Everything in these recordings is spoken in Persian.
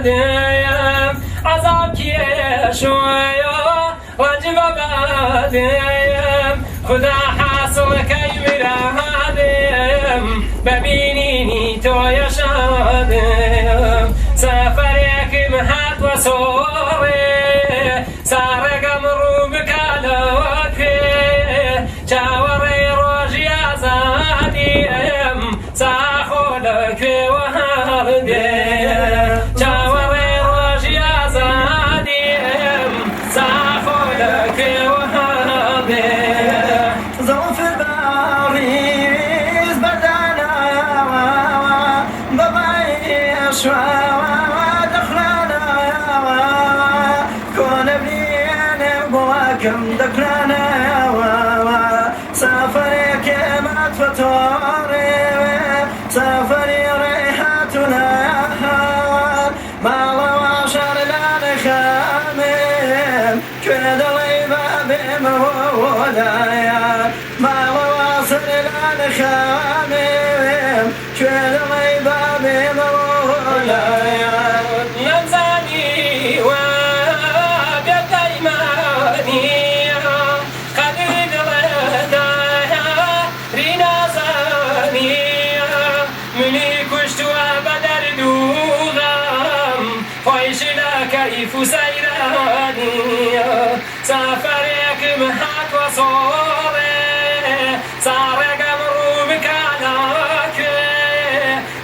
دیم عذاب کیشویا رنج ببادیم خدا حاصل کی مرادیم ببینینی تو یشادیم سفرکم هات و سوره سارگم رو بکالوکه چاوری روژی آزادیم ساخولک و هردیم چاوری روژی آزادیم ساخولک و هردیم زوفر باریز بردانا بابای شوا دخلانا كون بلين بواكم دكرانا سافرك ما تفتوري سافري ريحتنا ما واشر لا نخامم كد ليبا بمولايا ما وصل لا نخامم كد ليبا بمولايا ينزاني وبدايماني قدر دلدايا رينا زاني مني كشت وبدر دوغام فايش لا كيف سيراني سافرك محاك وصوري سارق مروبك علىك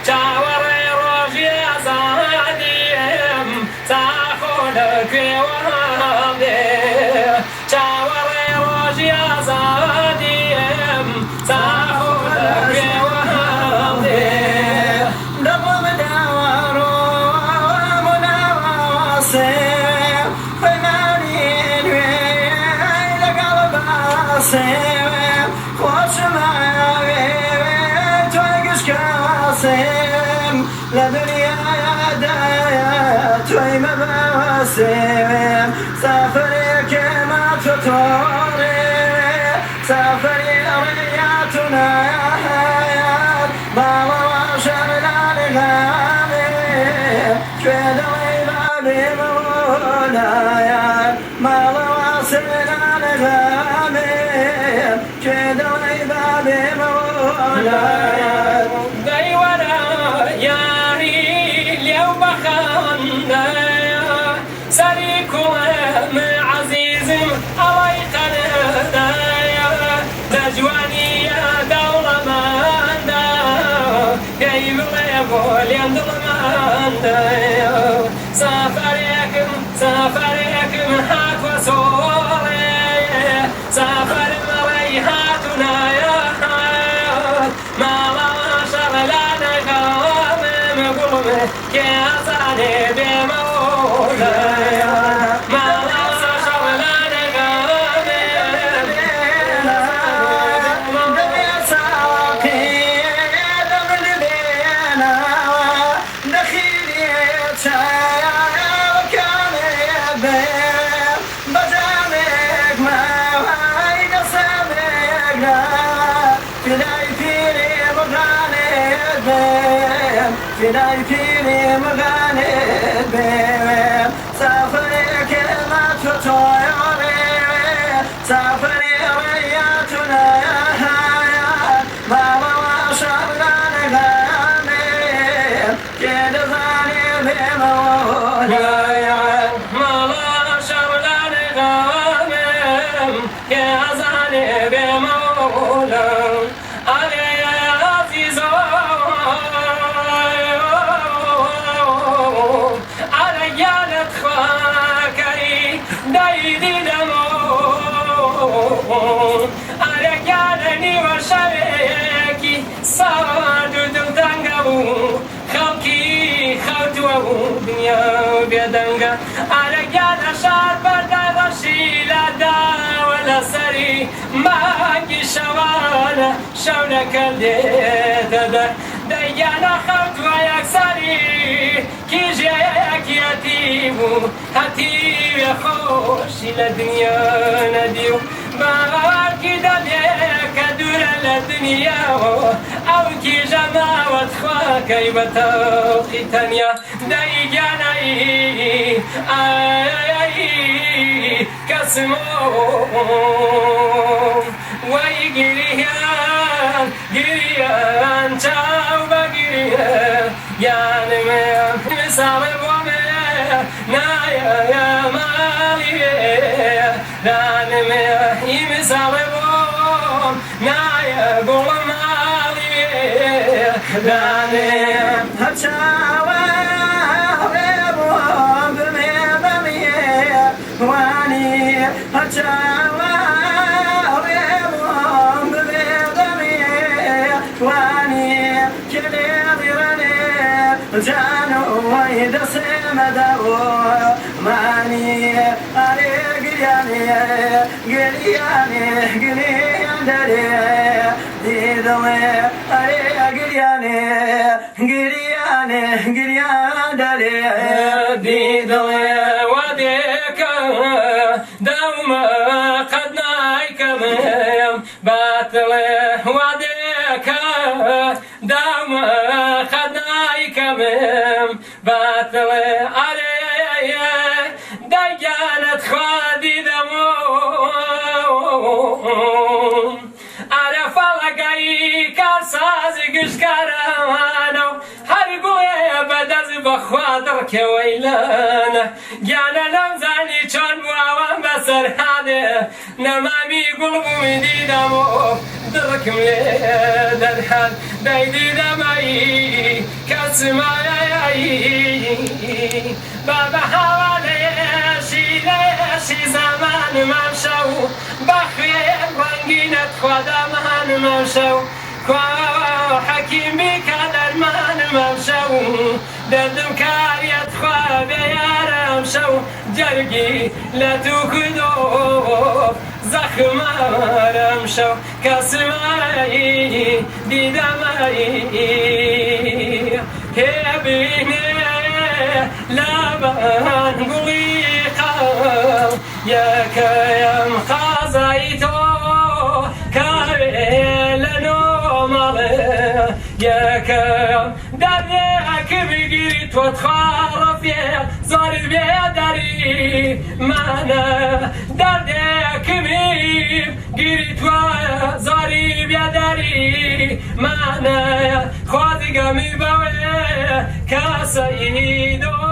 جاوري روجي أزاديم ساخولك وهابي جاوري روجي أزاديم ساخولك وهابي دبل دارو مناوسه فنانين وين قلب عاصم خوش معاوي تويقش كاسم لدنيا دايا توي مباسم سافرك ما تطوري سافري رياتنا يا حياة بابا وشر لا نغامي كد ليبا بمولايا ما واصل لا نغامي كد ليبا بمولايا داي ورا ياري اليوم خندايا سريكم عزيز الله يقندايا دجواني يا دولة ماندا كيف يقول يندل ماندا سافركم حاك وسوري سافر مريحاتنا يا حياة ما شر لا نغامم قلبي كيازاني بمولايا ما شر لا نغامم دمي ساقي دم لبينا دخيلي شايا وكان يبين بجامك ما هيد سامك لا فداي فيني مغاني البين فداي فيني مغاني البين سافرك ما تطيري سافري رياتنا يا حياة بابا وشر لا نغامي كد ظالي بمولايا ما شر لا نغامم يا زاني بمولا علي يا عزيز علي يا نتخاكي دايدي دمو علي يا نني وشريكي صاد دلتنقبو خلقي خلطوه دنيا بيدنقا على جانا شعر بردا غشيلة دا ولا سري ماكي شوانا شونك اللي ديانا خلطوه يكسري كي جاك يتيمو هتيم يخوش لدنيا نديو باكي دبيك دور دنیا ئەو کیژە ماوەت خواکەی بە تەوقی تەنیا دەیگیانایی کەسم وەی گریان گریان چاو بە گریانمێ ساڵێ بۆ مێ نایە ماڵی دانمێ هیمە ساڵێ بۆم نایە گوڵە ماڵی دانێ هەچاوە وێ بۆم بمێ بەمیێ وانی هەچاوە وێ بۆم بمێ بەمیێ وانی کلێ ڕێ جانو وای دەسێمەدەوە مانی ئارێ گریانێ گریانێ گریان دەرێ دیدڵێ ئەرێ گریانێ گریانێ گریان دەرێ دیدڵێ وەدێکە دەومە قەت نایکەمێم باتڵێ وەدێکە دەومە قەت نایکەمێم باتڵێ ئەرێ دەیگیانت خوا دیدەمۆ ئارە فەڵەکەی کارسازی گشتکارەوانە و هەرگوێ بەدەست بەخوا دڕکەوەی لەنە گیانە نەمزانی چۆن بووەوەم بەسەر هادێ نەمامی گوڵ بوومی دیدەمۆ دڕکم لێ دەرهات دەی دیدەمەی کەسمایایی بابە هاوا لێشی لێشی زەمانمەم شەو بەخوێ ڕەنگینەت خۆدەمانمەم شەو خوا حەکیمی کە دەرمانمەم شەو دەردم کاریەت خوا بێ یارەم شەو جەرگی لە تووکدۆ زەخمارەم شەو کەسمایی دیدەمایی هێبینێ لەبەن گوڵی قەڵ یەکەم خازای تۆ کاوێ لە نۆمەڵێ یەکەم دەردێکە بگیری تۆت خواڕەفێ زۆر بێدەری مانە دەردێکە بگیری تۆ زۆری بێدەری مانە خوا دیگەمی بەوێ کاسەی دۆ